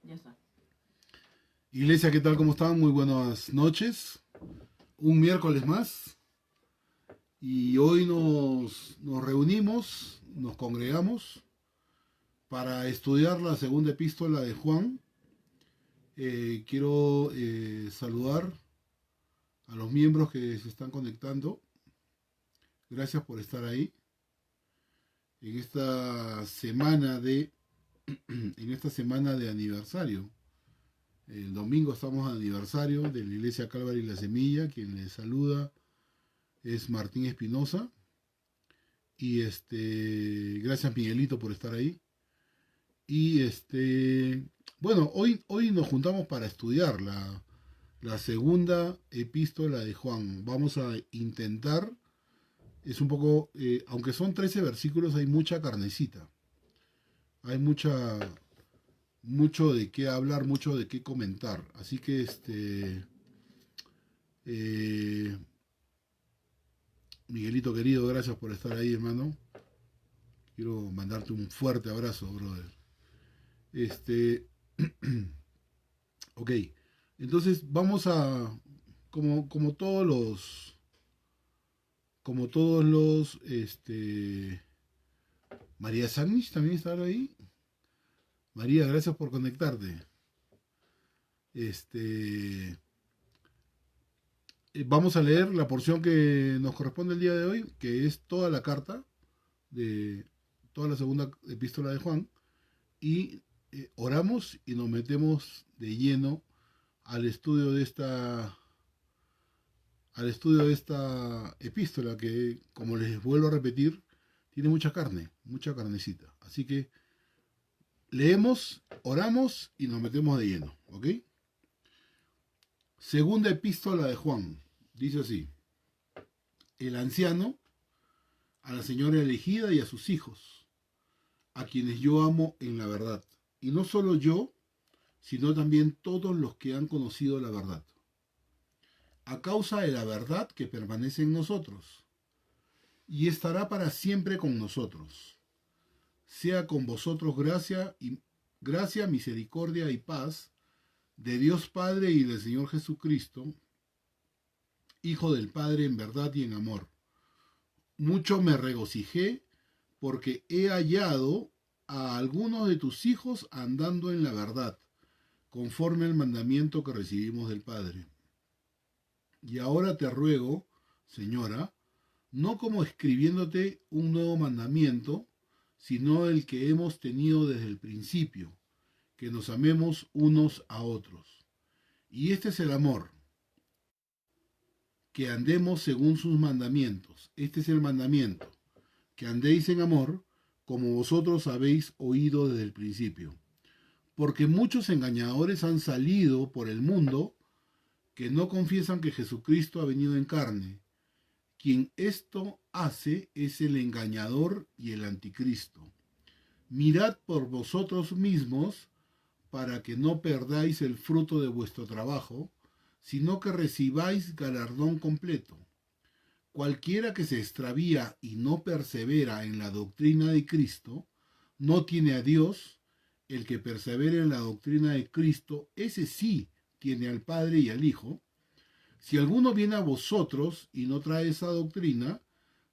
Ya está. Iglesia, ¿qué tal? ¿Cómo están? Muy buenas noches. Un miércoles más. Y hoy nos reunimos, nos congregamos para estudiar la segunda epístola de Juan. Quiero saludar a los miembros que se están conectando. Gracias por estar ahí. En esta semana de, en esta semana de aniversario. El domingo estamos de aniversario de la Iglesia Calvary y la Semilla. Quien les saluda es Martín Espinosa. Y gracias Miguelito por estar ahí. Y bueno, hoy nos juntamos para estudiar la segunda epístola de Juan. Vamos a intentar, es un poco, aunque son 13 versículos, hay mucha carnecita. Hay mucho de qué hablar, mucho de qué comentar. Así que eh, Miguelito querido, gracias por estar ahí, hermano. Quiero mandarte un fuerte abrazo, brother. Este, ok, entonces vamos a, como todos María Sanich también está ahí. María, gracias por conectarte. Este, Vamos a leer la porción que nos corresponde el día de hoy, que es toda la carta de toda la segunda epístola de Juan, y oramos y nos metemos de lleno al estudio de esta epístola que, como les vuelvo a repetir, tiene mucha carne, mucha carnecita. Así que leemos, oramos y nos metemos de lleno, ¿ok? Segunda epístola de Juan, dice así: el anciano, a la señora elegida y a sus hijos, a quienes yo amo en la verdad. Y no solo yo, sino también todos los que han conocido la verdad, a causa de la verdad que permanece en nosotros y estará para siempre con nosotros. Sea con vosotros gracia, misericordia y paz de Dios Padre y del Señor Jesucristo, Hijo del Padre en verdad y en amor. Mucho me regocijé porque he hallado a algunos de tus hijos andando en la verdad, conforme al mandamiento que recibimos del Padre. Y ahora te ruego, Señora, no como escribiéndote un nuevo mandamiento, sino el que hemos tenido desde el principio, que nos amemos unos a otros. Y este es el amor, que andemos según sus mandamientos. Este es el mandamiento, que andéis en amor, como vosotros habéis oído desde el principio. Porque muchos engañadores han salido por el mundo que no confiesan que Jesucristo ha venido en carne. Quien esto hace es el engañador y el anticristo. Mirad por vosotros mismos para que no perdáis el fruto de vuestro trabajo, sino que recibáis galardón completo. Cualquiera que se extravía y no persevera en la doctrina de Cristo, no tiene a Dios. El que persevera en la doctrina de Cristo, ese sí tiene al Padre y al Hijo. Si alguno viene a vosotros y no trae esa doctrina,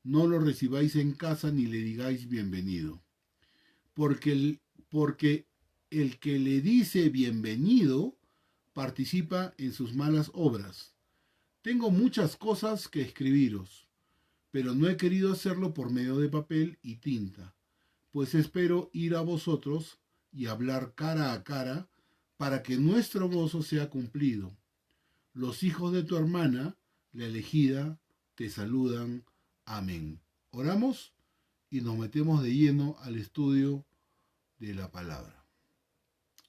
no lo recibáis en casa ni le digáis bienvenido. Porque el que le dice bienvenido participa en sus malas obras. Tengo muchas cosas que escribiros, pero no he querido hacerlo por medio de papel y tinta, pues espero ir a vosotros y hablar cara a cara para que nuestro gozo sea cumplido. Los hijos de tu hermana, la elegida, te saludan. Amén. Oramos y nos metemos de lleno al estudio de la palabra.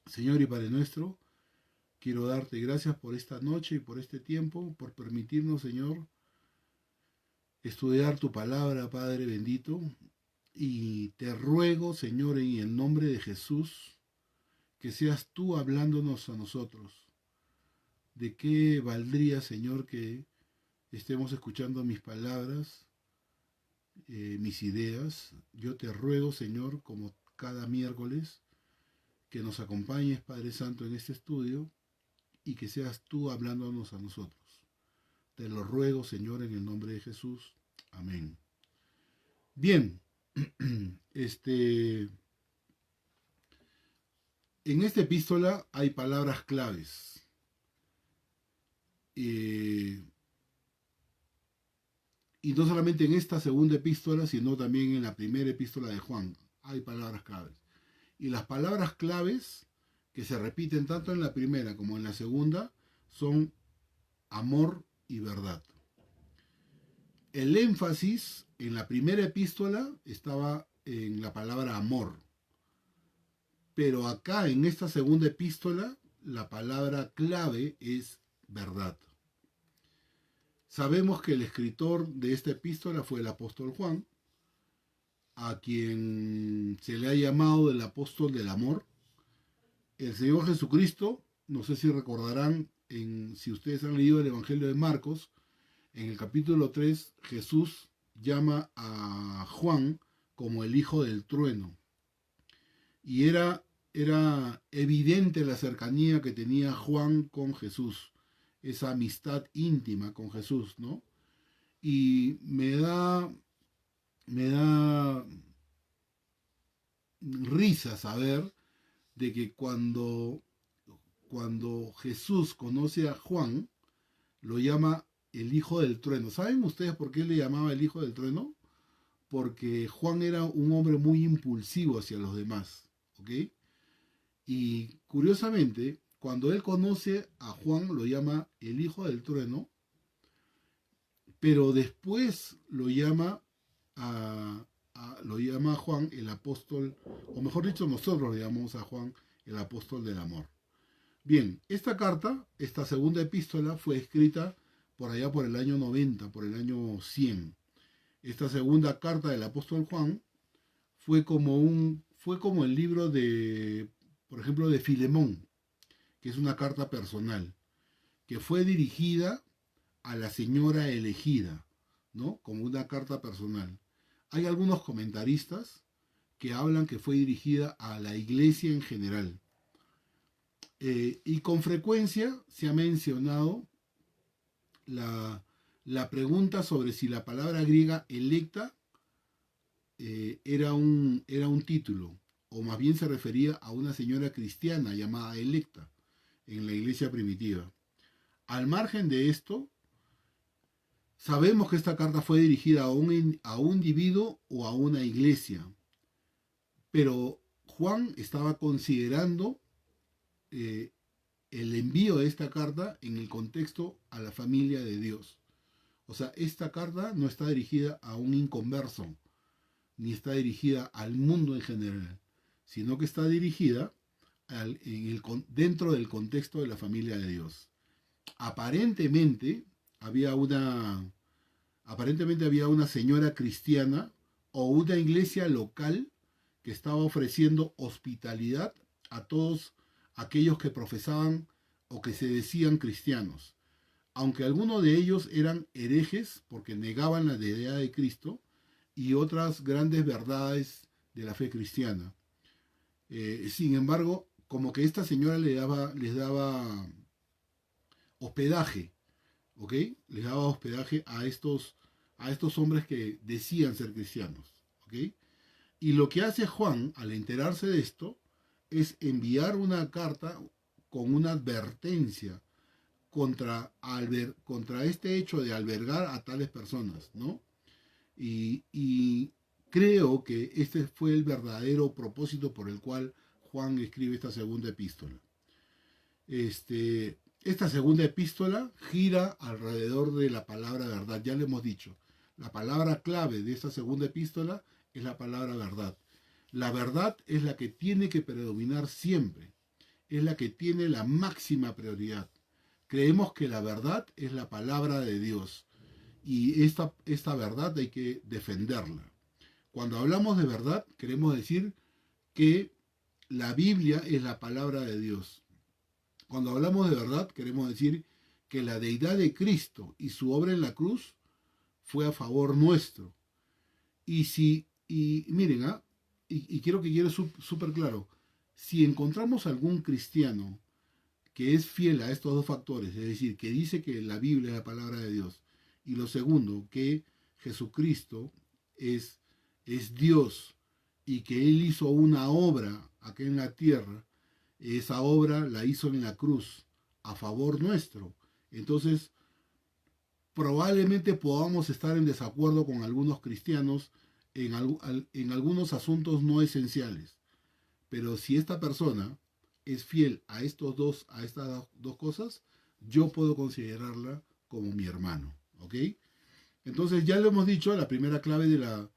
Señor y Padre nuestro, quiero darte gracias por esta noche y por este tiempo, por permitirnos, Señor, estudiar tu palabra, Padre bendito. Y te ruego, Señor, en el nombre de Jesús, que seas tú hablándonos a nosotros. ¿De qué valdría, Señor, que estemos escuchando mis palabras, mis ideas? Yo te ruego, Señor, como cada miércoles, que nos acompañes, Padre Santo, en este estudio y que seas tú hablándonos a nosotros. Te lo ruego, Señor, en el nombre de Jesús. Amén. Bien, en esta epístola hay palabras claves. Y no solamente en esta segunda epístola, sino también en la primera epístola de Juan hay palabras claves. Y las palabras claves que se repiten tanto en la primera como en la segunda son amor y verdad. El énfasis en la primera epístola estaba en la palabra amor, pero acá en esta segunda epístola la palabra clave es verdad. Sabemos que el escritor de esta epístola fue el apóstol Juan, a quien se le ha llamado el apóstol del amor. El Señor Jesucristo, no sé si recordarán, si ustedes han leído el Evangelio de Marcos, en el capítulo 3, Jesús llama a Juan como el hijo del trueno. Y era evidente la cercanía que tenía Juan con Jesús, esa amistad íntima con Jesús, ¿no? Y me da risa saber de que cuando Jesús conoce a Juan, lo llama el hijo del trueno. ¿Saben ustedes por qué le llamaba el hijo del trueno? Porque Juan era un hombre muy impulsivo hacia los demás, ¿ok? Y curiosamente, cuando él conoce a Juan, lo llama el hijo del trueno, pero después lo llama a Juan el apóstol, o mejor dicho, nosotros le llamamos a Juan el apóstol del amor. Bien, esta carta, esta segunda epístola, fue escrita por allá por el año 90, por el año 100. Esta segunda carta del apóstol Juan fue como el libro de, por ejemplo, de Filemón, que es una carta personal, que fue dirigida a la señora elegida, ¿no? Como una carta personal. Hay algunos comentaristas que hablan que fue dirigida a la iglesia en general. Y con frecuencia se ha mencionado la pregunta sobre si la palabra griega electa era un título, o más bien se refería a una señora cristiana llamada Electa en la iglesia primitiva. Al margen de esto, sabemos que esta carta fue dirigida a un individuo o a una iglesia, pero Juan estaba considerando el envío de esta carta en el contexto a la familia de Dios. O sea, esta carta no está dirigida a un inconverso, ni está dirigida al mundo en general, sino que está dirigida dentro del contexto de la familia de Dios. Aparentemente había una señora cristiana o una iglesia local que estaba ofreciendo hospitalidad a todos aquellos que profesaban o que se decían cristianos. Aunque algunos de ellos eran herejes porque negaban la deidad de Cristo y otras grandes verdades de la fe cristiana. Sin embargo, como que esta señora les daba hospedaje, ¿ok? Les daba hospedaje a estos hombres que decían ser cristianos, ¿ok? Y lo que hace Juan al enterarse de esto es enviar una carta con una advertencia contra este hecho de albergar a tales personas, ¿no? Y creo que este fue el verdadero propósito por el cual Juan escribe esta segunda epístola. Esta segunda epístola gira alrededor de la palabra verdad. Ya le hemos dicho, la palabra clave de esta segunda epístola es la palabra verdad. La verdad es la que tiene que predominar siempre, es la que tiene la máxima prioridad. Creemos que la verdad es la palabra de Dios y esta verdad hay que defenderla. Cuando hablamos de verdad, queremos decir que la Biblia es la palabra de Dios. Cuando hablamos de verdad, queremos decir que la deidad de Cristo y su obra en la cruz fue a favor nuestro. Y miren, y quiero que quede súper claro, Si encontramos algún cristiano que es fiel a estos dos factores, es decir, que dice que la Biblia es la palabra de Dios, y lo segundo, que Jesucristo es, es Dios y que Él hizo una obra acá en la tierra, esa obra la hizo en la cruz a favor nuestro. Entonces, probablemente podamos estar en desacuerdo con algunos cristianos en algunos asuntos no esenciales. Pero si esta persona es fiel a a estas dos cosas, yo puedo considerarla como mi hermano. ¿Ok? Entonces ya lo hemos dicho, la primera clave de la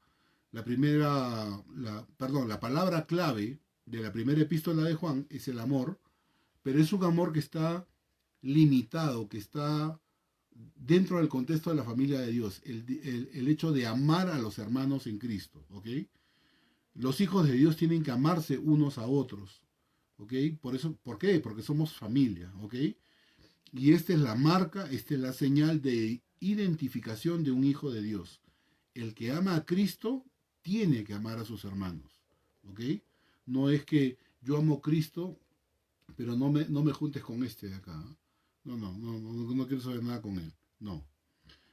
palabra clave de la primera epístola de Juan es el amor, pero es un amor que está limitado, que está dentro del contexto de la familia de Dios, el hecho de amar a los hermanos en Cristo, ¿ok? Los hijos de Dios tienen que amarse unos a otros, ¿ok? ¿Por qué? Porque somos familia, ¿ok? Y esta es la marca, esta es la señal de identificación de un hijo de Dios. El que ama a Cristo tiene que amar a sus hermanos, ¿ok? No es que yo amo a Cristo, pero no me juntes con este de acá. ¿Eh? No quiero saber nada con él. No.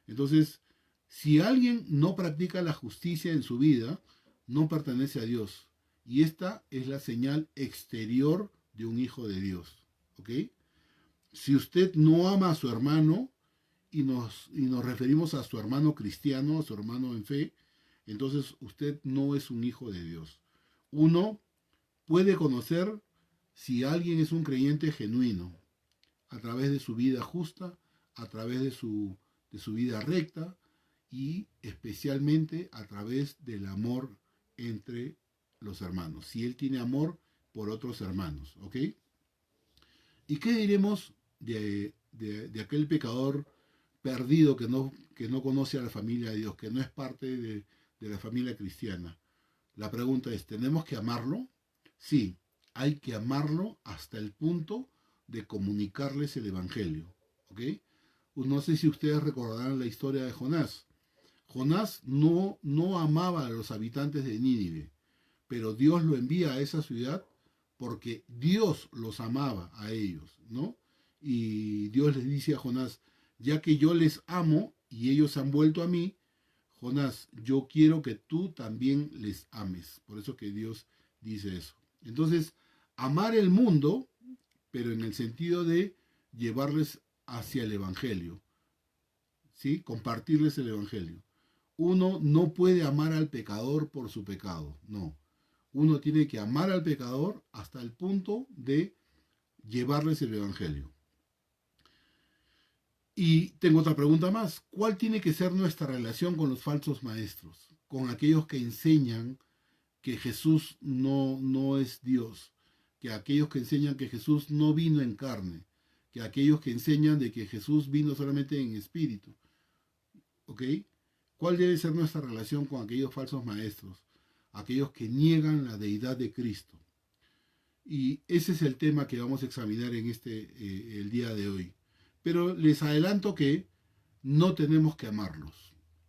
Entonces, si alguien no practica la justicia en su vida, no pertenece a Dios. Y esta es la señal exterior de un hijo de Dios. ¿Ok? Si usted no ama a su hermano y nos referimos a su hermano cristiano, a su hermano en fe, entonces usted no es un hijo de Dios. Uno puede conocer si alguien es un creyente genuino a través de su vida justa, a través de su vida recta y especialmente a través del amor entre los hermanos. Si él tiene amor por otros hermanos, ¿ok? ¿Y qué diremos de aquel pecador perdido que no conoce a la familia de Dios, que no es parte de la familia cristiana? La pregunta es, ¿tenemos que amarlo? Sí, hay que amarlo hasta el punto de comunicarles el Evangelio. ¿Ok? No sé si ustedes recordarán la historia de Jonás. Jonás no amaba a los habitantes de Nínive, pero Dios lo envía a esa ciudad porque Dios los amaba a ellos, ¿no? Y Dios les dice a Jonás, ya que yo les amo y ellos han vuelto a mí, Jonás, yo quiero que tú también les ames. Por eso que Dios dice eso. Entonces, amar el mundo, pero en el sentido de llevarles hacia el Evangelio, ¿sí? Compartirles el Evangelio. Uno no puede amar al pecador por su pecado, no. Uno tiene que amar al pecador hasta el punto de llevarles el Evangelio. Y tengo otra pregunta más. ¿Cuál tiene que ser nuestra relación con los falsos maestros? Con aquellos que enseñan que Jesús no es Dios, que aquellos que enseñan que Jesús no vino en carne, que aquellos que enseñan de que Jesús vino solamente en espíritu. ¿Ok? ¿Cuál debe ser nuestra relación con aquellos falsos maestros? Aquellos que niegan la deidad de Cristo. Y ese es el tema que vamos a examinar en el día de hoy. Pero les adelanto que no tenemos que amarlos.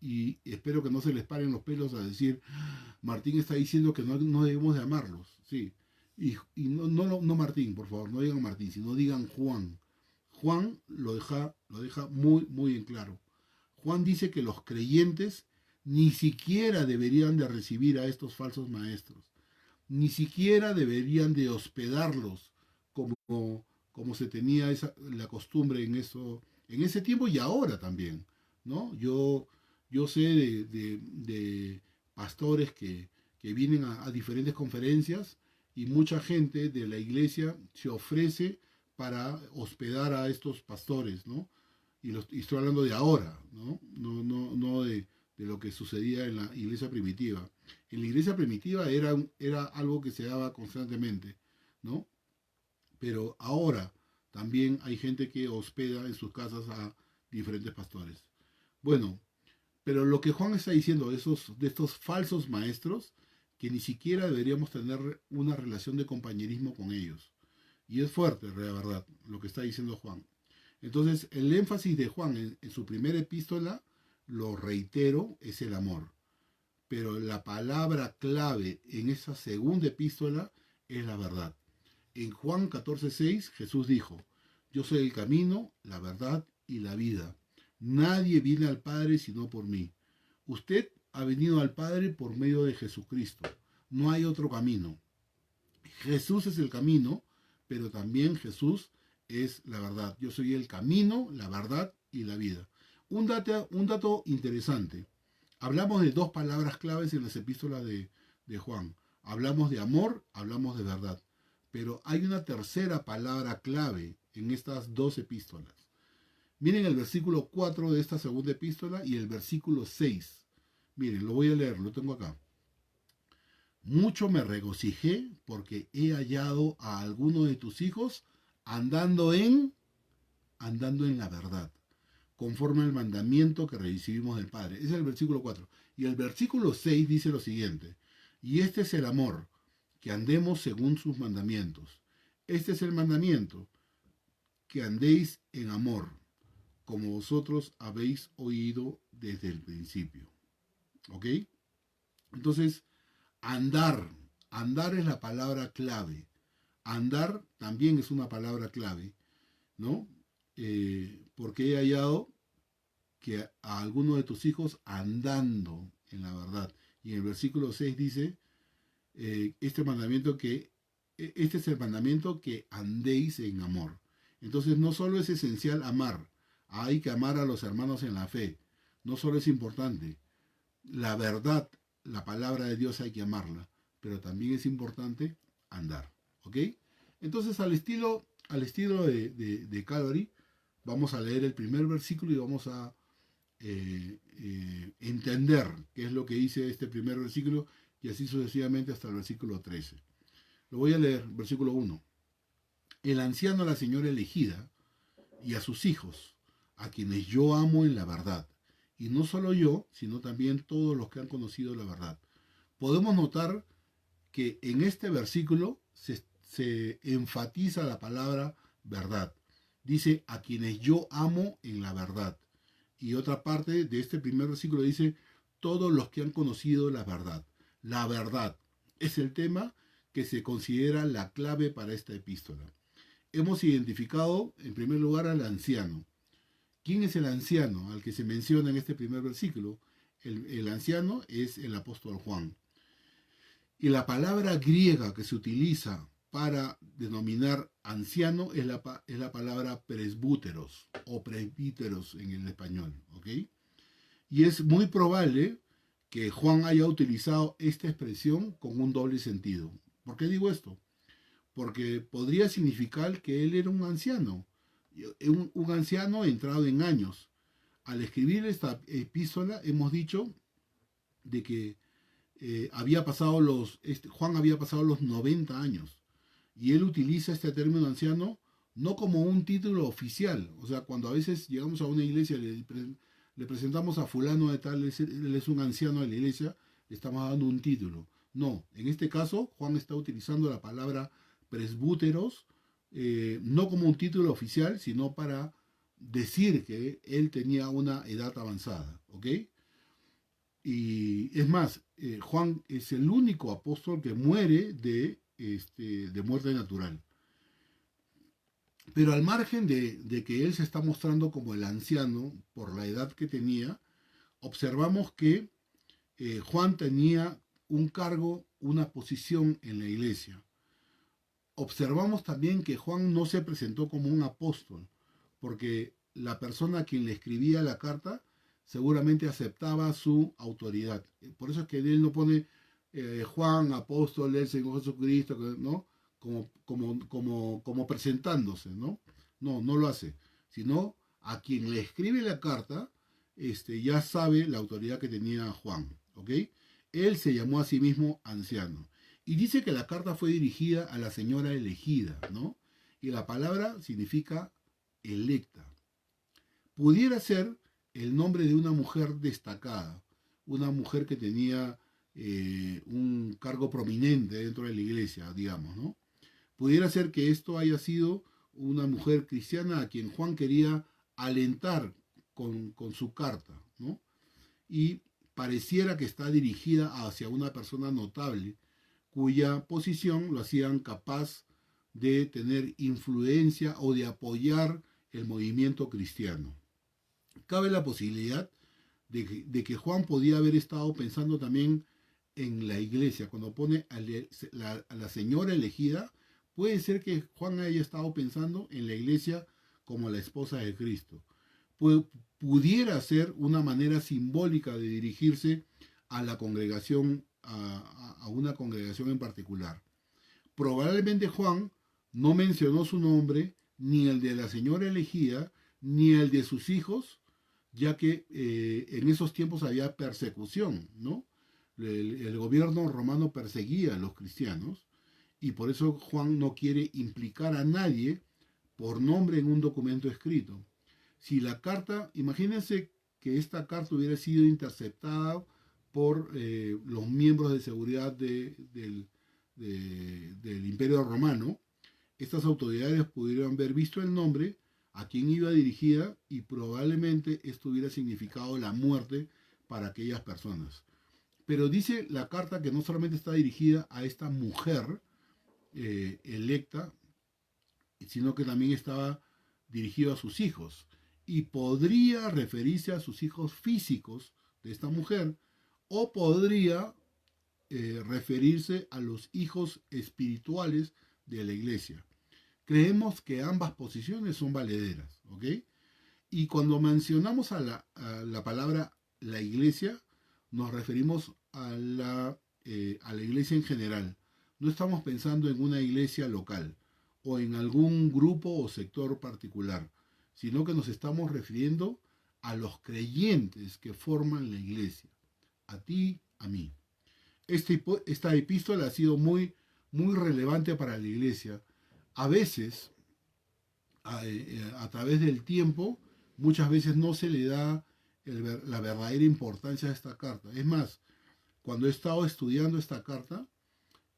Y espero que no se les paren los pelos a decir, Martín está diciendo que no debemos de amarlos. Sí. Y no Martín, por favor, no digan Martín, sino digan Juan. Juan lo deja muy, muy en claro. Juan dice que los creyentes ni siquiera deberían de recibir a estos falsos maestros. Ni siquiera deberían de hospedarlos como se tenía la costumbre en ese tiempo y ahora también, ¿no? Yo sé de pastores que vienen a diferentes conferencias y mucha gente de la iglesia se ofrece para hospedar a estos pastores, ¿no? Y estoy hablando de ahora, ¿no? No de lo que sucedía en la iglesia primitiva. En la iglesia primitiva era algo que se daba constantemente, ¿no? Pero ahora también hay gente que hospeda en sus casas a diferentes pastores. Bueno, pero lo que Juan está diciendo de estos falsos maestros, que ni siquiera deberíamos tener una relación de compañerismo con ellos. Y es fuerte, la verdad, lo que está diciendo Juan. Entonces, el énfasis de Juan en su primera epístola, lo reitero, es el amor. Pero la palabra clave en esa segunda epístola es la verdad. En Juan 14:6 Jesús dijo, yo soy el camino, la verdad y la vida. Nadie viene al Padre sino por mí. Usted ha venido al Padre por medio de Jesucristo. No hay otro camino. Jesús es el camino, pero también Jesús es la verdad. Yo soy el camino, la verdad y la vida. Un dato interesante. Hablamos de dos palabras claves en las epístolas de Juan. Hablamos de amor, hablamos de verdad. Pero hay una tercera palabra clave en estas dos epístolas. Miren el versículo 4 de esta segunda epístola y el versículo 6. Miren, lo voy a leer, lo tengo acá. Mucho me regocijé porque he hallado a alguno de tus hijos andando en la verdad, conforme al mandamiento que recibimos del Padre. Ese es el versículo 4. Y el versículo 6 dice lo siguiente. Y este es el amor, que andemos según sus mandamientos. Este es el mandamiento, que andéis en amor, como vosotros habéis oído desde el principio. ¿Ok? Entonces, andar es la palabra clave. Andar también es una palabra clave, ¿no? Porque he hallado que a alguno de tus hijos andando en la verdad. Y en el versículo 6 dice, este es el mandamiento que andéis en amor. Entonces no solo es esencial amar, hay que amar a los hermanos en la fe. No solo es importante, la verdad, la palabra de Dios hay que amarla, pero también es importante andar, ¿ok? Entonces al estilo de Calvary, vamos a leer el primer versículo y vamos a entender qué es lo que dice este primer versículo y así sucesivamente hasta el versículo 13. Lo voy a leer, versículo 1. El anciano a la señora elegida y a sus hijos, a quienes yo amo en la verdad. Y no solo yo, sino también todos los que han conocido la verdad. Podemos notar que en este versículo se enfatiza la palabra verdad. Dice, a quienes yo amo en la verdad. Y otra parte de este primer versículo dice, todos los que han conocido la verdad. La verdad es el tema que se considera la clave para esta epístola. Hemos identificado en primer lugar al anciano. ¿Quién es el anciano al que se menciona en este primer versículo? El anciano es el apóstol Juan. Y la palabra griega que se utiliza para denominar anciano es la palabra presbúteros o presbíteros en el español. ¿Ok? Y es muy probable que Juan haya utilizado esta expresión con un doble sentido. ¿Por qué digo esto? Porque podría significar que él era un anciano entrado en años. Al escribir esta epístola hemos dicho de que Juan había pasado los 90 años y él utiliza este término anciano no como un título oficial. O sea, cuando a veces llegamos a una iglesia le presentamos a fulano de tal, él es un anciano de la iglesia, le estamos dando un título. No, en este caso Juan está utilizando la palabra presbúteros, no como un título oficial, sino para decir que él tenía una edad avanzada, ¿ok? Y es más, Juan es el único apóstol que muere de muerte natural. Pero al margen de que él se está mostrando como el anciano por la edad que tenía, observamos que Juan tenía un cargo, una posición en la iglesia. Observamos también que Juan no se presentó como un apóstol, porque la persona a quien le escribía la carta seguramente aceptaba su autoridad. Por eso es que él no pone Juan, apóstol del Señor Jesucristo, ¿no? Como presentándose, ¿no? No lo hace, sino a quien le escribe la carta, ya sabe la autoridad que tenía Juan, ¿ok? Él se llamó a sí mismo anciano. Y dice que la carta fue dirigida a la señora elegida, ¿no? Y la palabra significa electa. Pudiera ser el nombre de una mujer destacada, una mujer que tenía un cargo prominente dentro de la iglesia, digamos, ¿no? Pudiera ser que esto haya sido una mujer cristiana a quien Juan quería alentar con su carta, ¿no? Y pareciera que está dirigida hacia una persona notable, cuya posición lo hacían capaz de tener influencia o de apoyar el movimiento cristiano. Cabe la posibilidad de que Juan podía haber estado pensando también en la iglesia. Cuando pone a la señora elegida, puede ser que Juan haya estado pensando en la iglesia como la esposa de Cristo. Pudiera ser una manera simbólica de dirigirse a la congregación, a una congregación en particular. Probablemente Juan no mencionó su nombre, ni el de la señora elegida, ni el de sus hijos, ya que en esos tiempos había persecución, ¿no? El gobierno romano perseguía a los cristianos y por eso Juan no quiere implicar a nadie por nombre en un documento escrito. Si la carta, imagínense que esta carta hubiera sido interceptada por los miembros de seguridad del Imperio Romano, estas autoridades pudieron haber visto el nombre, a quién iba dirigida y probablemente esto hubiera significado la muerte para aquellas personas. Pero dice la carta que no solamente está dirigida a esta mujer electa, sino que también estaba dirigido a sus hijos. Y podría referirse a sus hijos físicos de esta mujer, o podría referirse a los hijos espirituales de la iglesia. Creemos que ambas posiciones son valederas, ¿ok? Y cuando mencionamos a la palabra la iglesia, nos referimos a la iglesia en general. No estamos pensando en una iglesia local o en algún grupo o sector particular, sino que nos estamos refiriendo a los creyentes que forman la iglesia, a ti, a mí. Esta epístola ha sido muy, muy relevante para la iglesia. A veces, a través del tiempo, muchas veces no se le da la verdadera importancia a esta carta. Es más, cuando he estado estudiando esta carta,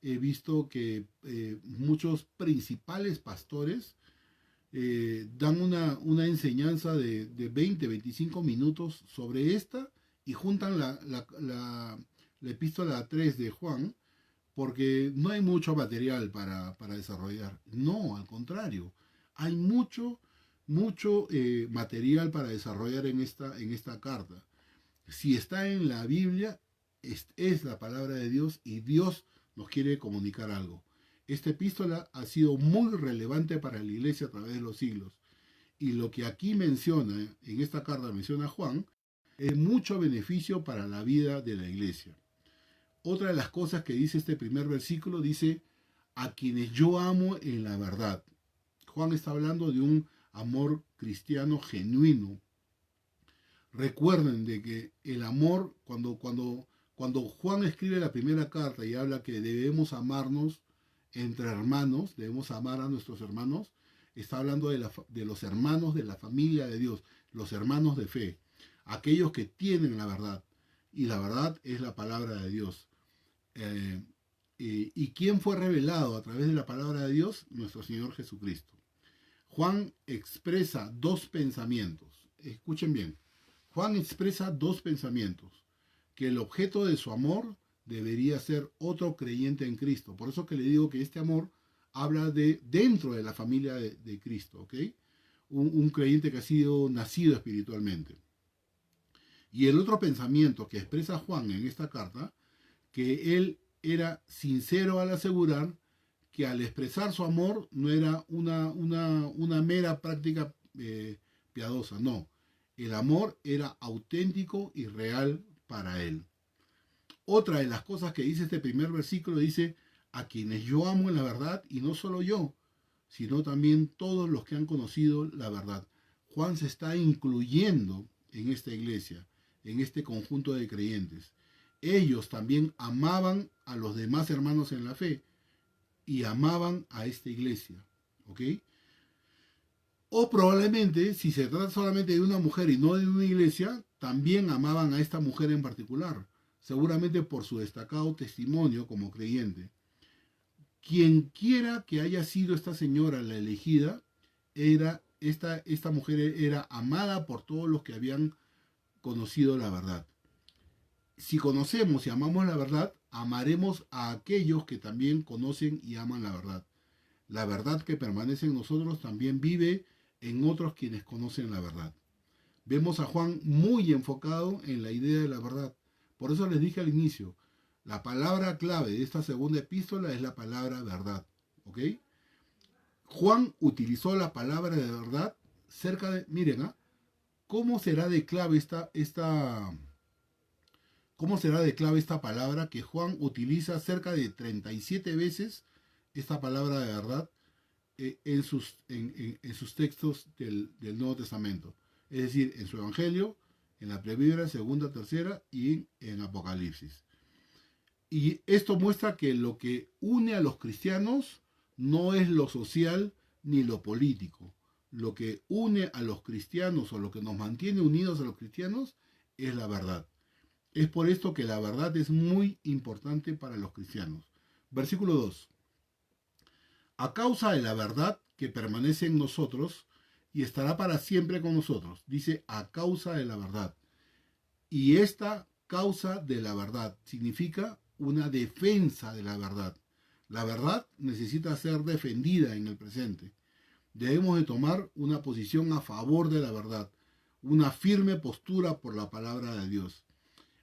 he visto que muchos principales pastores dan una enseñanza de 20, 25 minutos sobre esta y juntan la epístola 3 de Juan, porque no hay mucho material para desarrollar. No, al contrario, hay mucho material para desarrollar en esta carta. Si está en la Biblia, es la palabra de Dios y Dios nos quiere comunicar algo. Esta epístola ha sido muy relevante para la iglesia a través de los siglos. Y lo que aquí menciona, en esta carta menciona Juan, es mucho beneficio para la vida de la iglesia. Otra de las cosas que dice este primer versículo, dice, a quienes yo amo en la verdad. Juan está hablando de un amor cristiano genuino. Recuerden de que el amor, cuando Juan escribe la primera carta y habla que debemos amarnos entre hermanos, debemos amar a nuestros hermanos, está hablando de los hermanos de la familia de Dios, los hermanos de fe, aquellos que tienen la verdad. Y la verdad es la palabra de Dios. ¿Y quién fue revelado a través de la palabra de Dios? Nuestro Señor Jesucristo. Juan expresa dos pensamientos. Escuchen bien. Juan expresa dos pensamientos. Que el objeto de su amor debería ser otro creyente en Cristo. Por eso que le digo que este amor habla de dentro de la familia de Cristo, ¿ok? Un creyente que ha sido nacido espiritualmente. Y el otro pensamiento que expresa Juan en esta carta, que él era sincero al asegurar que al expresar su amor no era una mera práctica piadosa, no. El amor era auténtico y real para él. Otra de las cosas que dice este primer versículo dice, a quienes yo amo en la verdad, y no solo yo, sino también todos los que han conocido la verdad. Juan se está incluyendo en esta iglesia, en este conjunto de creyentes. Ellos también amaban a los demás hermanos en la fe y amaban a esta iglesia, ¿ok? O probablemente, si se trata solamente de una mujer y no de una iglesia, también amaban a esta mujer en particular, seguramente por su destacado testimonio como creyente. Quien quiera que haya sido esta señora la elegida, esta mujer era amada por todos los que habían conocido la verdad. Si conocemos y amamos la verdad, amaremos a aquellos que también conocen y aman la verdad. La verdad que permanece en nosotros también vive en otros quienes conocen la verdad. Vemos a Juan muy enfocado en la idea de la verdad. Por eso les dije al inicio, la palabra clave de esta segunda epístola es la palabra verdad. ¿Ok? Juan utilizó la palabra de verdad cerca de... Miren, ¿cómo será de clave ¿cómo será de clave esta palabra que Juan utiliza cerca de 37 veces esta palabra de verdad en sus textos del Nuevo Testamento? Es decir, en su Evangelio, en la Biblia, segunda, tercera y en Apocalipsis. Y esto muestra que lo que une a los cristianos no es lo social ni lo político. Lo que une a los cristianos o lo que nos mantiene unidos a los cristianos es la verdad. Es por esto que la verdad es muy importante para los cristianos. Versículo 2. A causa de la verdad que permanece en nosotros y estará para siempre con nosotros. Dice a causa de la verdad. Y esta causa de la verdad significa una defensa de la verdad. La verdad necesita ser defendida en el presente. Debemos de tomar una posición a favor de la verdad, una firme postura por la palabra de Dios.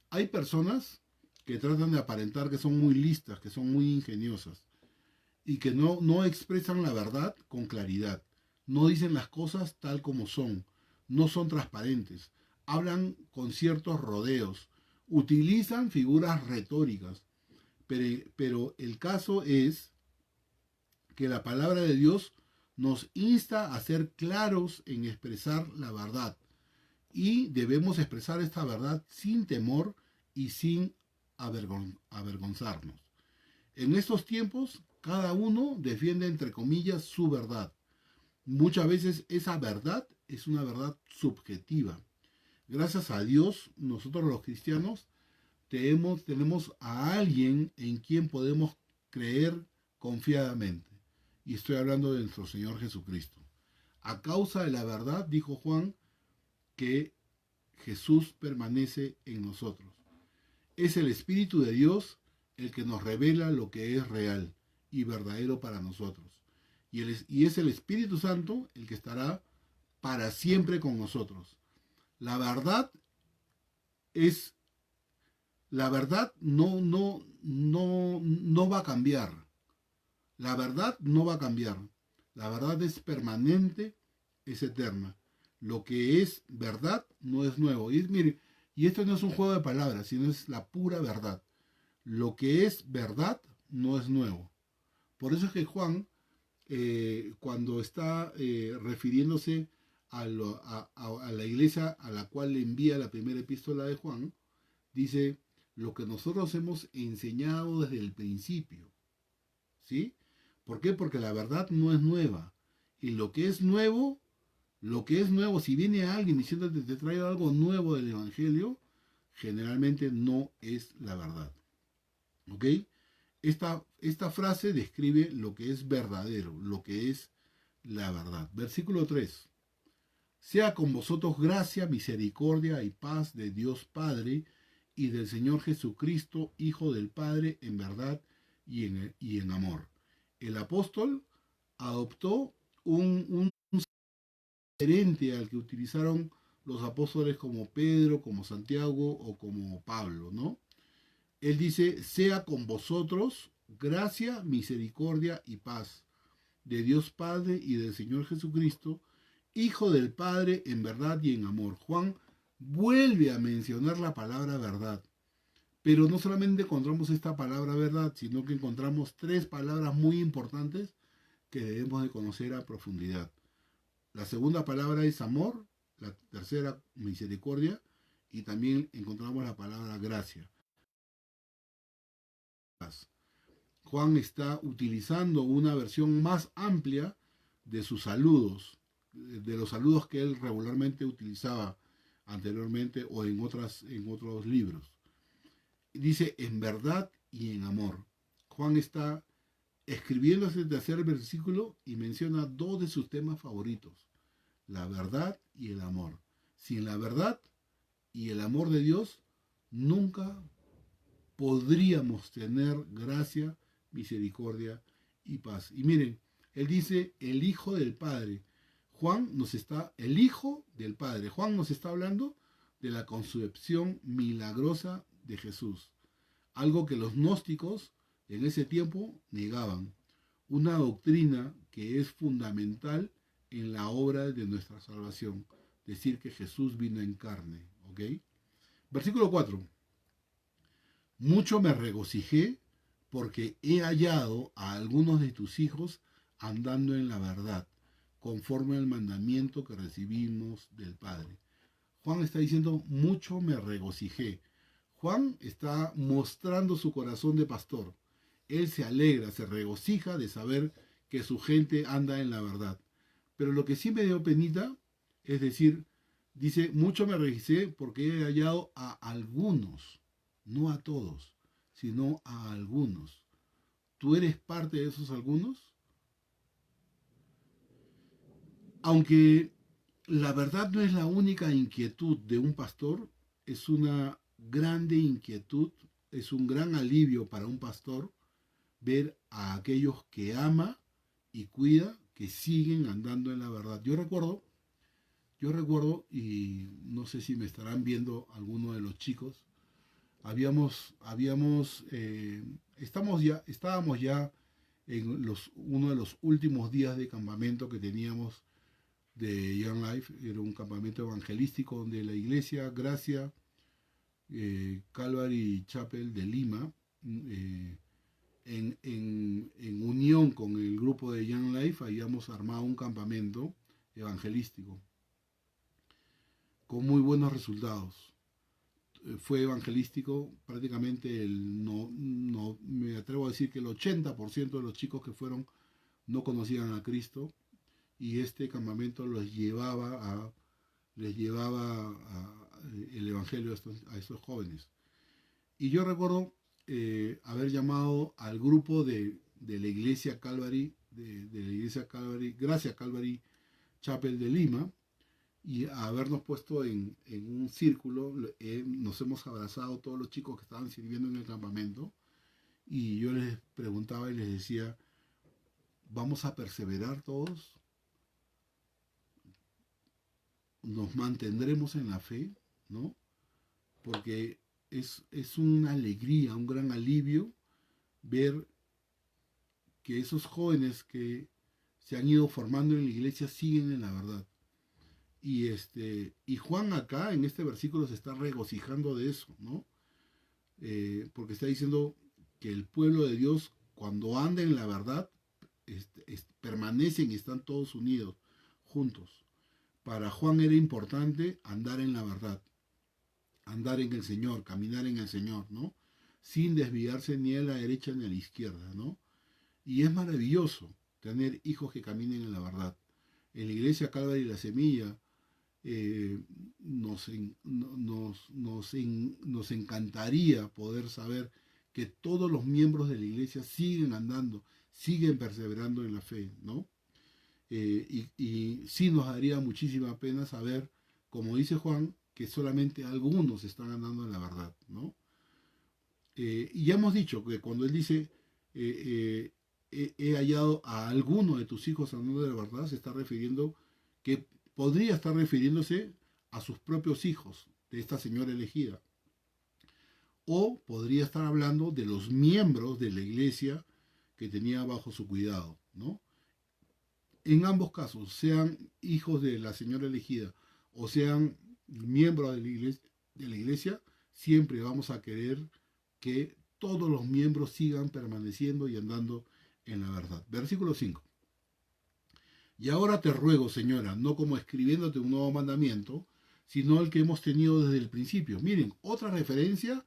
Hay personas que tratan de aparentar que son muy listas, que son muy ingeniosas y que no expresan la verdad con claridad. No dicen las cosas tal como son, no son transparentes, hablan con ciertos rodeos, utilizan figuras retóricas. Pero el caso es que la palabra de Dios nos insta a ser claros en expresar la verdad. Y debemos expresar esta verdad sin temor y sin avergonzarnos. En estos tiempos, cada uno defiende, entre comillas, su verdad. Muchas veces esa verdad es una verdad subjetiva. Gracias a Dios, nosotros los cristianos tenemos a alguien en quien podemos creer confiadamente. Y estoy hablando de nuestro Señor Jesucristo. A causa de la verdad, dijo Juan, que Jesús permanece en nosotros. Es el Espíritu de Dios el que nos revela lo que es real y verdadero para nosotros. Y es el Espíritu Santo el que estará para siempre con nosotros. La verdad es La verdad no va a cambiar. La verdad no va a cambiar. La verdad es permanente, es eterna. Lo que es verdad no es nuevo. Y mire, y esto no es un juego de palabras, sino es la pura verdad. Lo que es verdad no es nuevo. Por eso es que Juan, cuando está refiriéndose a la iglesia a la cual le envía la primera epístola de Juan, dice lo que nosotros hemos enseñado desde el principio. ¿Sí? ¿Por qué? Porque la verdad no es nueva. Y lo que es nuevo, si viene alguien diciéndote te traigo algo nuevo del Evangelio, generalmente no es la verdad. ¿Ok? Esta frase describe lo que es verdadero, lo que es la verdad. Versículo 3. Sea con vosotros gracia, misericordia y paz de Dios Padre y del Señor Jesucristo, Hijo del Padre, en verdad y en amor. El apóstol adoptó un diferente al que utilizaron los apóstoles como Pedro, como Santiago o como Pablo, ¿no? Él dice, sea con vosotros gracia, misericordia y paz de Dios Padre y del Señor Jesucristo, Hijo del Padre, en verdad y en amor. Juan vuelve a mencionar la palabra verdad. Pero no solamente encontramos esta palabra verdad, sino que encontramos tres palabras muy importantes que debemos de conocer a profundidad. La segunda palabra es amor, la tercera misericordia y también encontramos la palabra gracia. Juan está utilizando una versión más amplia de sus saludos, de los saludos que él regularmente utilizaba anteriormente o en otros libros. Dice en verdad y en amor. Juan está escribiendo este tercer versículo y menciona dos de sus temas favoritos, la verdad y el amor. Sin la verdad y el amor de Dios, nunca podríamos tener gracia, misericordia y paz. Y miren, Él dice el Hijo del Padre. El Hijo del Padre. Juan nos está hablando de la concepción milagrosa de Jesús. Algo que los gnósticos en ese tiempo negaban. Una doctrina que es fundamental en la obra de nuestra salvación. Decir que Jesús vino en carne. ¿Ok? Versículo 4. Mucho me regocijé porque he hallado a algunos de tus hijos andando en la verdad, conforme al mandamiento que recibimos del Padre. Juan está diciendo, mucho me regocijé. Juan está mostrando su corazón de pastor. Él se alegra, se regocija de saber que su gente anda en la verdad. Pero lo que sí me dio penita es decir, dice, mucho me regocijé porque he hallado a algunos, no a todos, sino a algunos. ¿Tú eres parte de esos algunos? Aunque la verdad no es la única inquietud de un pastor, es una grande inquietud, es un gran alivio para un pastor ver a aquellos que ama y cuida, que siguen andando en la verdad. Yo recuerdo, y no sé si me estarán viendo algunos de los chicos, estábamos ya en uno de los últimos días de campamento que teníamos de Young Life. Era un campamento evangelístico donde la iglesia Gracia Calvary Chapel de Lima, en unión con el grupo de Young Life, habíamos armado un campamento evangelístico con muy buenos resultados. Fue evangelístico, prácticamente me atrevo a decir que el 80% de los chicos que fueron no conocían a Cristo, y este campamento les llevaba el evangelio a estos jóvenes. Y yo recuerdo haber llamado al grupo de la iglesia Calvary, de la iglesia Calvary, Gracia Calvary Chapel de Lima, y habernos puesto en un círculo. Nos hemos abrazado todos los chicos que estaban sirviendo en el campamento, y yo les preguntaba y les decía, ¿vamos a perseverar todos? ¿Nos mantendremos en la fe? ¿No? Porque es una alegría, un gran alivio ver que esos jóvenes que se han ido formando en la iglesia siguen en la verdad. Y Juan acá en este versículo se está regocijando de eso, ¿no? Porque está diciendo que el pueblo de Dios, cuando anda en la verdad, permanecen y están todos unidos, juntos. Para Juan era importante andar en la verdad, andar en el Señor, caminar en el Señor, ¿no? Sin desviarse ni a la derecha ni a la izquierda, ¿no? Y es maravilloso tener hijos que caminen en la verdad. En la iglesia Calvary La Semilla nos encantaría poder saber que todos los miembros de la iglesia siguen andando, siguen perseverando en la fe, ¿no? Y sí nos daría muchísima pena saber, como dice Juan, que solamente algunos están andando en la verdad, ¿no? Y ya hemos dicho que cuando él dice, he hallado a alguno de tus hijos andando de la verdad, se está refiriendo, que podría estar refiriéndose a sus propios hijos, de esta señora elegida. O podría estar hablando de los miembros de la iglesia que tenía bajo su cuidado, ¿no? En ambos casos, sean hijos de la señora elegida o sean miembros de la iglesia, siempre vamos a querer que todos los miembros sigan permaneciendo y andando en la verdad. Versículo 5. Y ahora te ruego, señora, no como escribiéndote un nuevo mandamiento, sino el que hemos tenido desde el principio. Miren, otra referencia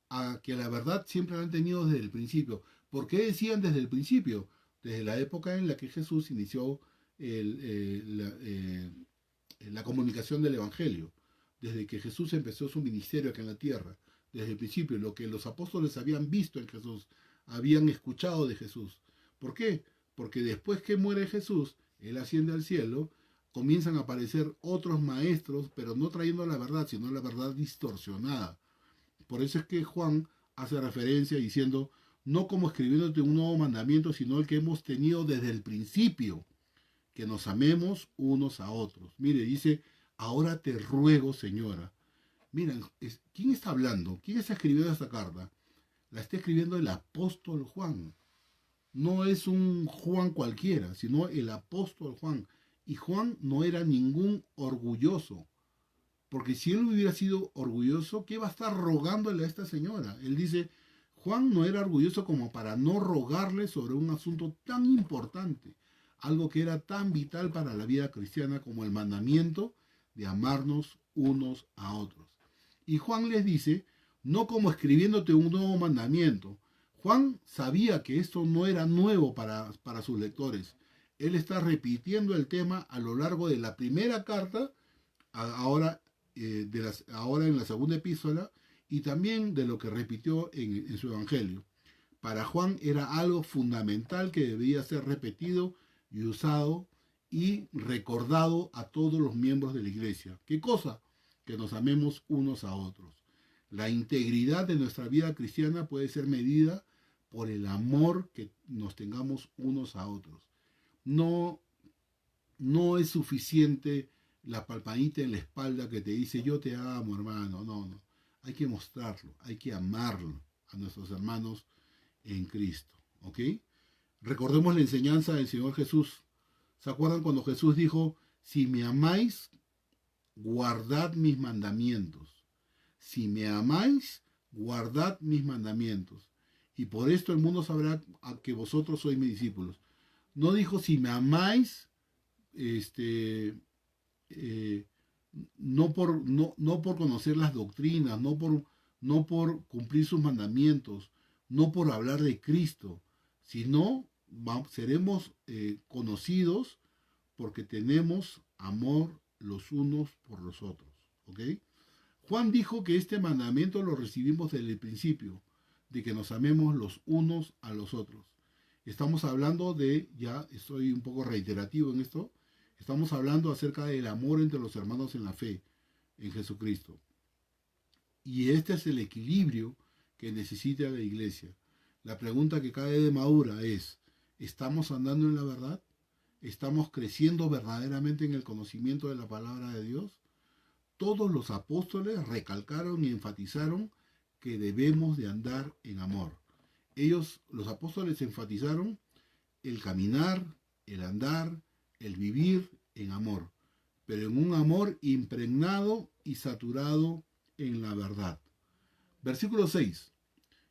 a que la verdad siempre la han tenido desde el principio. ¿Por qué decían desde el principio? Desde la época en la que Jesús inició la comunicación del Evangelio, desde que Jesús empezó su ministerio acá en la tierra, desde el principio, lo que los apóstoles habían visto en Jesús, habían escuchado de Jesús. ¿Por qué? Porque después que muere Jesús, Él asciende al cielo, comienzan a aparecer otros maestros, pero no trayendo la verdad, sino la verdad distorsionada. Por eso es que Juan hace referencia diciendo, no como escribiéndote un nuevo mandamiento, sino el que hemos tenido desde el principio, que nos amemos unos a otros. Mire, dice, ahora te ruego, señora. Miren, ¿quién está hablando? ¿Quién está escribiendo esta carta? La está escribiendo el apóstol Juan. No es un Juan cualquiera, sino el apóstol Juan. Y Juan no era ningún orgulloso, porque si él hubiera sido orgulloso, ¿qué va a estar rogándole a esta señora? Él dice, Juan no era orgulloso como para no rogarle sobre un asunto tan importante, algo que era tan vital para la vida cristiana como el mandamiento de amarnos unos a otros. Y Juan les dice, no como escribiéndote un nuevo mandamiento. Juan sabía que esto no era nuevo para sus lectores. Él está repitiendo el tema a lo largo de la primera carta, ahora, ahora en la segunda epístola, y también de lo que repitió en su evangelio. Para Juan era algo fundamental que debía ser repetido y usado y recordado a todos los miembros de la iglesia. ¿Qué cosa? Que nos amemos unos a otros. La integridad de nuestra vida cristiana puede ser medida por el amor que nos tengamos unos a otros. No, no es suficiente la palmadita en la espalda que te dice yo te amo, hermano. No, no. Hay que mostrarlo, hay que amarlo a nuestros hermanos en Cristo. ¿Ok? Recordemos la enseñanza del Señor Jesús. ¿Se acuerdan cuando Jesús dijo, si me amáis, guardad mis mandamientos? Si me amáis, guardad mis mandamientos. Y por esto el mundo sabrá que vosotros sois mis discípulos. No dijo, si me amáis, no por conocer las doctrinas, no por cumplir sus mandamientos, no por hablar de Cristo, sino seremos conocidos porque tenemos amor los unos por los otros. ¿Ok? Juan dijo que este mandamiento lo recibimos desde el principio, de que nos amemos los unos a los otros. Estamos hablando de, ya estoy un poco reiterativo en esto, estamos hablando acerca del amor entre los hermanos en la fe, en Jesucristo. Y este es el equilibrio que necesita la iglesia. La pregunta que cae de madura es, ¿estamos andando en la verdad? ¿Estamos creciendo verdaderamente en el conocimiento de la palabra de Dios? Todos los apóstoles recalcaron y enfatizaron que debemos de andar en amor. Ellos, los apóstoles, enfatizaron el caminar, el andar, el vivir en amor, pero en un amor impregnado y saturado en la verdad. Versículo 6.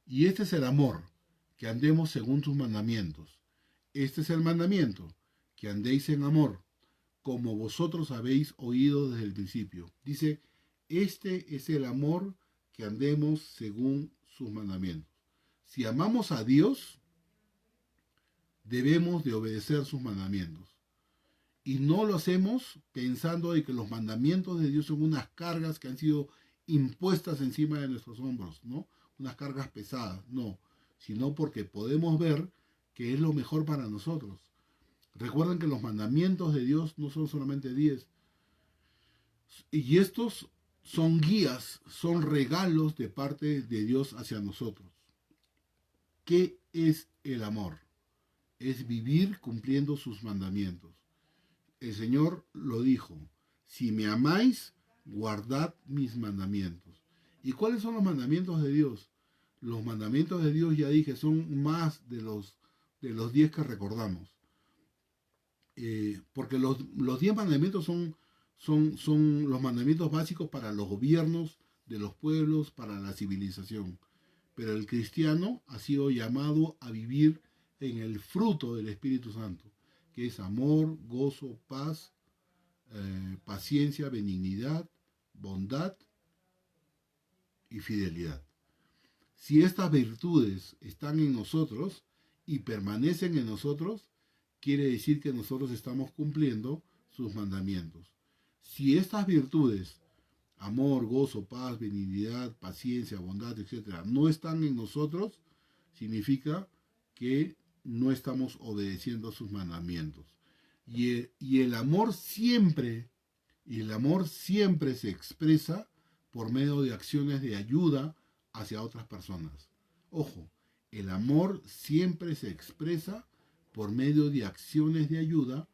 Y este es el amor, que andemos según sus mandamientos. Este es el mandamiento, que andéis en amor, como vosotros habéis oído desde el principio. Dice, este es el amor, que andemos según sus mandamientos. Si amamos a Dios, debemos de obedecer sus mandamientos. Y no lo hacemos pensando de que los mandamientos de Dios son unas cargas que han sido impuestas encima de nuestros hombros, ¿no? Unas cargas pesadas, no, sino porque podemos ver que es lo mejor para nosotros. Recuerden que los mandamientos de Dios no son solamente 10. Y estos son guías, son regalos de parte de Dios hacia nosotros. ¿Qué es el amor? Es vivir cumpliendo sus mandamientos. El Señor lo dijo, si me amáis, guardad mis mandamientos. ¿Y cuáles son los mandamientos de Dios? Los mandamientos de Dios, ya dije, son más de los 10 que recordamos. Porque los 10 mandamientos son los mandamientos básicos para los gobiernos de los pueblos, para la civilización. Pero el cristiano ha sido llamado a vivir en el fruto del Espíritu Santo, que es amor, gozo, paz, paciencia, benignidad, bondad y fidelidad. Si estas virtudes están en nosotros y permanecen en nosotros, quiere decir que nosotros estamos cumpliendo sus mandamientos. Si estas virtudes, amor, gozo, paz, benignidad, paciencia, bondad, etc., no están en nosotros, significa que no estamos obedeciendo sus mandamientos. Y el amor siempre se expresa por medio de acciones de ayuda hacia otras personas. Ojo, El amor siempre se expresa por medio de acciones de ayuda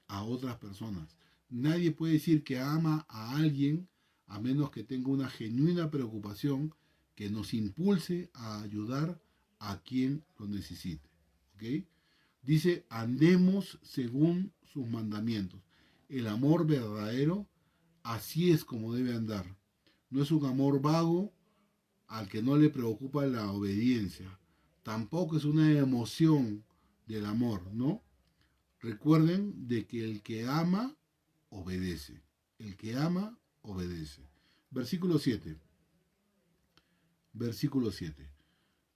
a otras personas. Nadie puede decir que ama a alguien a menos que tenga una genuina preocupación que nos impulse a ayudar a quien lo necesite. ¿Ok? Dice, andemos según sus mandamientos. El amor verdadero, así es como debe andar. No es un amor vago al que no le preocupa la obediencia. Tampoco es una emoción del amor, ¿no? Recuerden de que el que ama, obedece. El que ama, obedece. Versículo 7. Versículo 7.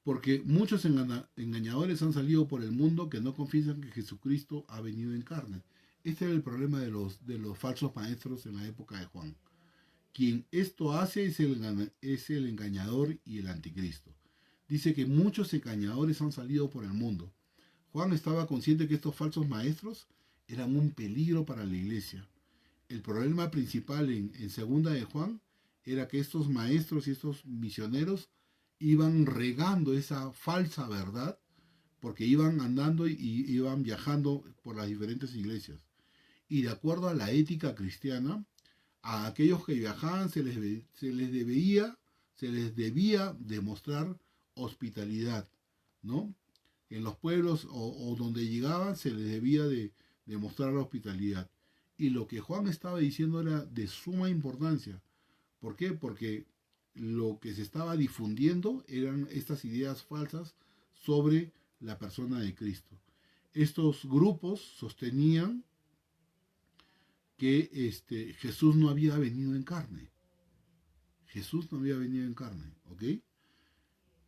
Porque muchos engañadores han salido por el mundo que no confiesan que Jesucristo ha venido en carne. Este era el problema de los falsos maestros en la época de Juan. Quien esto hace es el engañador y el anticristo. Dice que muchos engañadores han salido por el mundo. Juan estaba consciente que estos falsos maestros eran un peligro para la iglesia. El problema principal en segunda de Juan era que estos maestros y estos misioneros iban regando esa falsa verdad porque iban andando y iban viajando por las diferentes iglesias. Y de acuerdo a la ética cristiana, a aquellos que viajaban se les debía demostrar hospitalidad, ¿no? En los pueblos o donde llegaban se les debía de demostrar la hospitalidad. Y lo que Juan estaba diciendo era de suma importancia. ¿Por qué? Porque lo que se estaba difundiendo eran estas ideas falsas sobre la persona de Cristo. Estos grupos sostenían que Jesús no había venido en carne. Jesús no había venido en carne, ¿ok?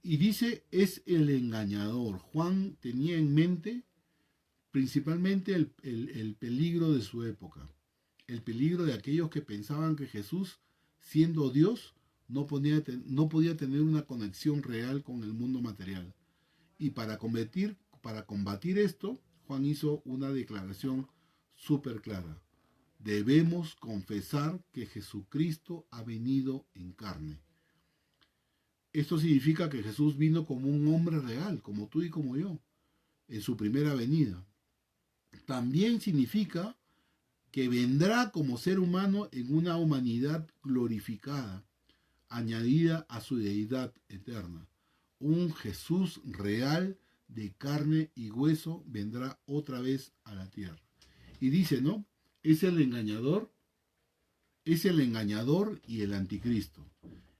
Y dice, es el engañador. Juan tenía en mente principalmente el peligro de su época, el peligro de aquellos que pensaban que Jesús, siendo Dios, no podía tener una conexión real con el mundo material. Y para combatir esto, Juan hizo una declaración súper clara. Debemos confesar que Jesucristo ha venido en carne. Esto significa que Jesús vino como un hombre real, como tú y como yo, en su primera venida. También significa que vendrá como ser humano en una humanidad glorificada, añadida a su deidad eterna. Un Jesús real de carne y hueso vendrá otra vez a la tierra. Y dice, ¿no? Es el engañador y el anticristo.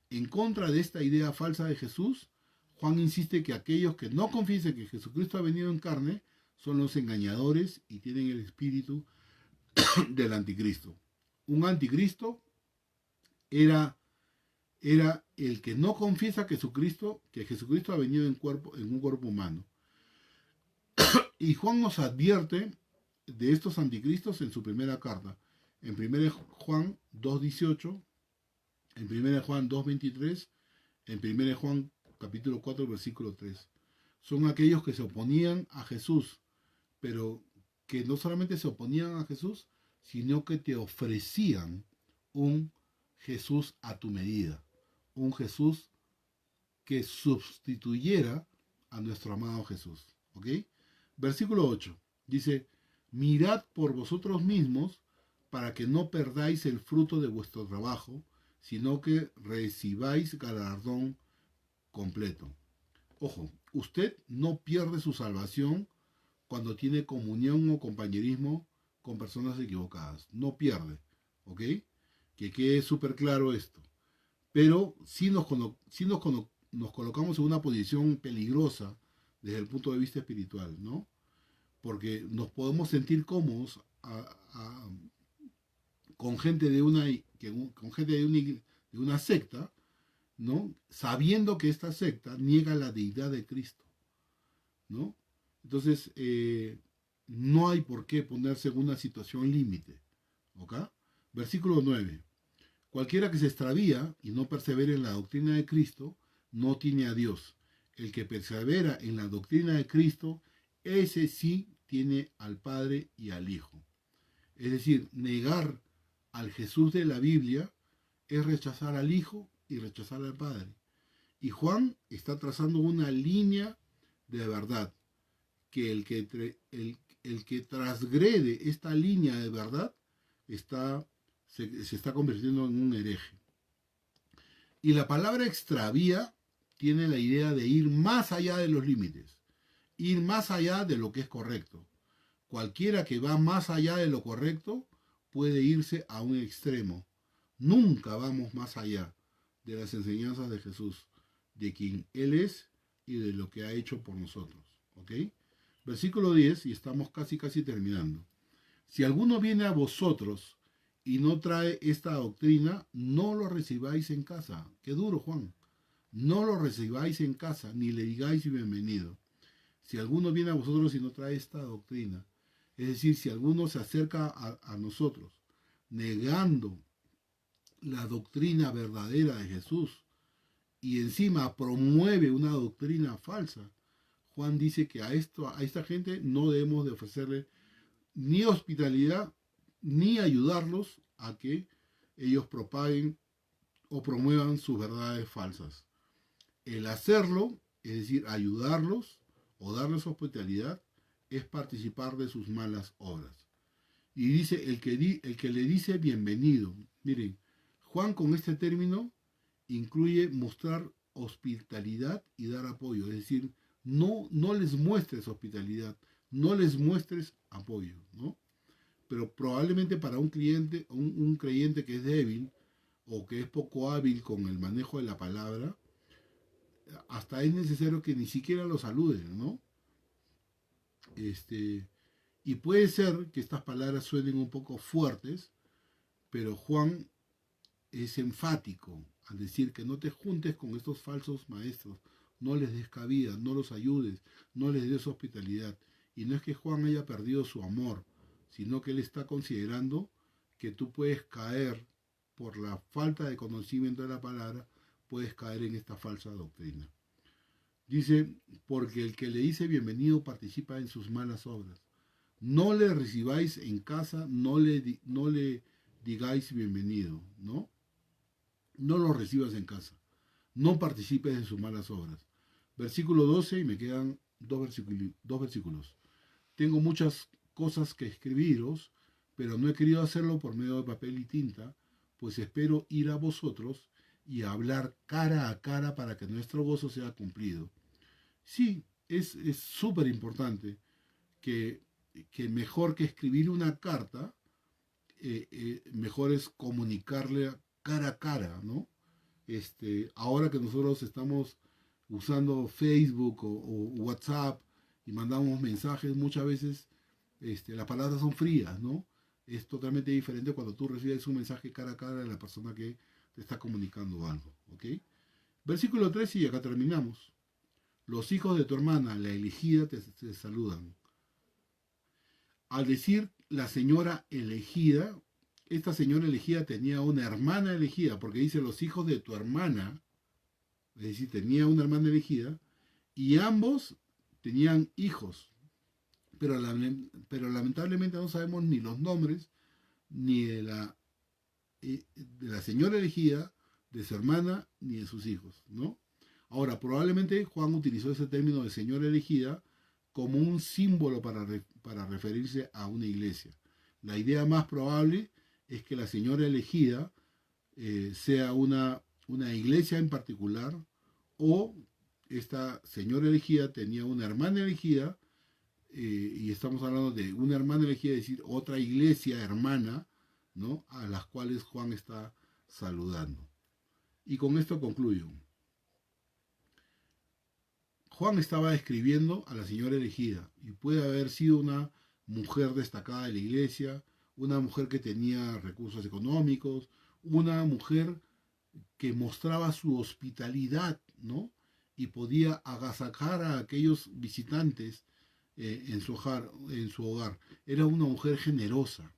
En contra de esta idea falsa de Jesús, Juan insiste que aquellos que no confiesen que Jesucristo ha venido en carne son los engañadores y tienen el espíritu del anticristo. Un anticristo era el que no confiesa que Jesucristo ha venido en un cuerpo humano. Y Juan nos advierte de estos anticristos en su primera carta. En 1 Juan 2.18, en 1 Juan 2.23, en 1 Juan capítulo 4, versículo 3. Son aquellos que se oponían a Jesús, pero que no solamente se oponían a Jesús, sino que te ofrecían un Jesús a tu medida, un Jesús que sustituyera a nuestro amado Jesús. ¿Ok? Versículo 8 dice, mirad por vosotros mismos para que no perdáis el fruto de vuestro trabajo, sino que recibáis galardón completo. Ojo, usted no pierde su salvación cuando tiene comunión o compañerismo con personas equivocadas. No pierde, ¿ok? Que quede súper claro esto. Pero si nos colocamos en una posición peligrosa desde el punto de vista espiritual, ¿no? Porque nos podemos sentir cómodos con gente de una secta, ¿no? Sabiendo que esta secta niega la deidad de Cristo, ¿no? Entonces, no hay por qué ponerse en una situación límite, ¿ok? Versículo 9. Cualquiera que se extravía y no persevere en la doctrina de Cristo, no tiene a Dios. El que persevera en la doctrina de Cristo, ese sí tiene al Padre y al Hijo. Es decir, negar al Jesús de la Biblia es rechazar al Hijo y rechazar al Padre. Y Juan está trazando una línea de verdad que el que transgrede esta línea de verdad se está convirtiendo en un hereje. Y la palabra extravía tiene la idea de ir más allá de los límites, ir más allá de lo que es correcto. Cualquiera que va más allá de lo correcto puede irse a un extremo. Nunca vamos más allá de las enseñanzas de Jesús, de quien Él es y de lo que ha hecho por nosotros. ¿Ok? Versículo 10, y estamos casi terminando. Si alguno viene a vosotros y no trae esta doctrina, no lo recibáis en casa. Qué duro, Juan. No lo recibáis en casa, ni le digáis bienvenido. Si alguno viene a vosotros y no trae esta doctrina, es decir, si alguno se acerca a nosotros negando la doctrina verdadera de Jesús y encima promueve una doctrina falsa, Juan dice que a esta gente no debemos de ofrecerle ni hospitalidad ni ayudarlos a que ellos propaguen o promuevan sus verdades falsas. El hacerlo, es decir, ayudarlos o darles hospitalidad, es participar de sus malas obras. Y dice, el que le dice bienvenido. Miren, Juan con este término incluye mostrar hospitalidad y dar apoyo. Es decir, no les muestres hospitalidad, no les muestres apoyo, ¿no? Pero probablemente para un creyente que es débil o que es poco hábil con el manejo de la palabra, hasta es necesario que ni siquiera lo saluden, ¿no? Y puede ser que estas palabras suenen un poco fuertes, pero Juan es enfático al decir que no te juntes con estos falsos maestros, no les des cabida, no los ayudes, no les des hospitalidad. Y no es que Juan haya perdido su amor, sino que él está considerando que tú puedes caer por la falta de conocimiento de la palabra, puedes caer en esta falsa doctrina. Dice, porque el que le dice bienvenido participa en sus malas obras. No le recibáis en casa, no le digáis bienvenido, ¿no? No lo recibas en casa. No participes en sus malas obras. Versículo 12, y me quedan dos versículos. Tengo muchas cosas que escribiros, pero no he querido hacerlo por medio de papel y tinta, pues espero ir a vosotros y hablar cara a cara para que nuestro gozo sea cumplido. Sí, es súper importante que mejor que escribir una carta, mejor es comunicarle cara a cara, ¿no? Ahora que nosotros estamos usando Facebook o WhatsApp y mandamos mensajes, muchas veces las palabras son frías, ¿no? Es totalmente diferente cuando tú recibes un mensaje cara a cara de la persona que te está comunicando algo, ¿ok? Versículo 3 y acá terminamos. Los hijos de tu hermana, la elegida, te saludan. Al decir la señora elegida, esta señora elegida tenía una hermana elegida, porque dice los hijos de tu hermana, es decir, tenía una hermana elegida, y ambos tenían hijos, pero lamentablemente no sabemos ni los nombres, ni de la señora elegida, de su hermana, ni de sus hijos, ¿no? Ahora, probablemente Juan utilizó ese término de señora elegida como un símbolo para referirse a una iglesia. La idea más probable es que la señora elegida sea una iglesia en particular, o esta señora elegida tenía una hermana elegida, y estamos hablando de una hermana elegida, es decir, otra iglesia hermana, ¿no? A las cuales Juan está saludando. Y con esto concluyo. Juan estaba escribiendo a la señora elegida, y puede haber sido una mujer destacada de la iglesia, una mujer que tenía recursos económicos, una mujer que mostraba su hospitalidad, ¿no? Y podía agasajar a aquellos visitantes en su hogar. Era una mujer generosa.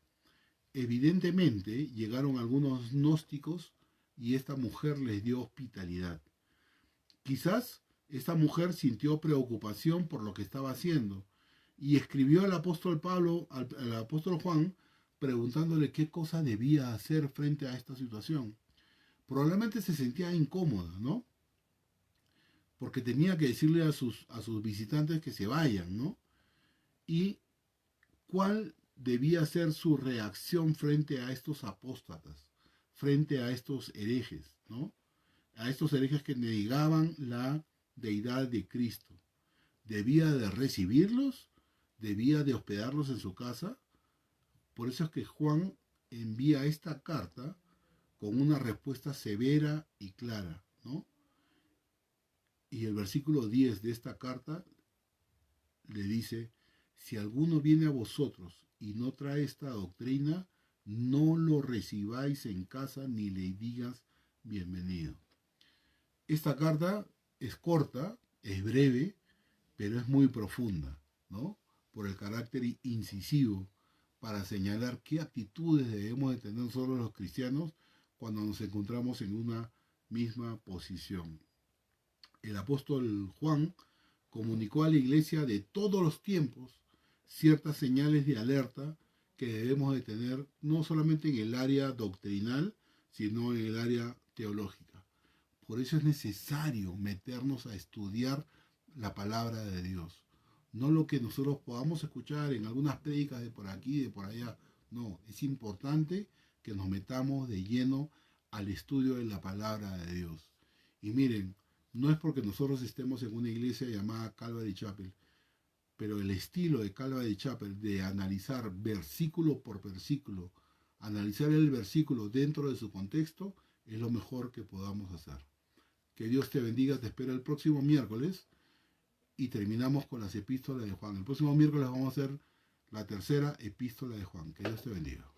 Evidentemente llegaron algunos gnósticos y esta mujer les dio hospitalidad. Quizás esta mujer sintió preocupación por lo que estaba haciendo y escribió al apóstol al apóstol Juan, preguntándole qué cosa debía hacer frente a esta situación. Probablemente se sentía incómoda, ¿no? porque tenía que decirle a sus visitantes que se vayan, ¿no? Y cuál debía ser su reacción frente a estos apóstatas, frente a estos herejes, ¿no? A estos herejes que negaban la deidad de Cristo. ¿Debía de recibirlos? ¿Debía de hospedarlos en su casa? Por eso es que Juan envía esta carta con una respuesta severa y clara, ¿no? Y el versículo 10 de esta carta le dice, si alguno viene a vosotros y no trae esta doctrina, no lo recibáis en casa ni le digas bienvenido. Esta carta es corta, es breve, pero es muy profunda, ¿no? Por el carácter incisivo para señalar qué actitudes debemos de tener nosotros los cristianos cuando nos encontramos en una misma posición. El apóstol Juan comunicó a la iglesia de todos los tiempos ciertas señales de alerta que debemos de tener no solamente en el área doctrinal, sino en el área teológica. Por eso es necesario meternos a estudiar la palabra de Dios. No lo que nosotros podamos escuchar en algunas prédicas de por aquí, de por allá. No, es importante que nos metamos de lleno al estudio de la palabra de Dios. Y miren, no es porque nosotros estemos en una iglesia llamada Calvary Chapel, pero el estilo de Calvary Chapel de analizar versículo por versículo, analizar el versículo dentro de su contexto, es lo mejor que podamos hacer. Que Dios te bendiga, te espero el próximo miércoles y terminamos con las epístolas de Juan. El próximo miércoles vamos a hacer la tercera epístola de Juan. Que Dios te bendiga.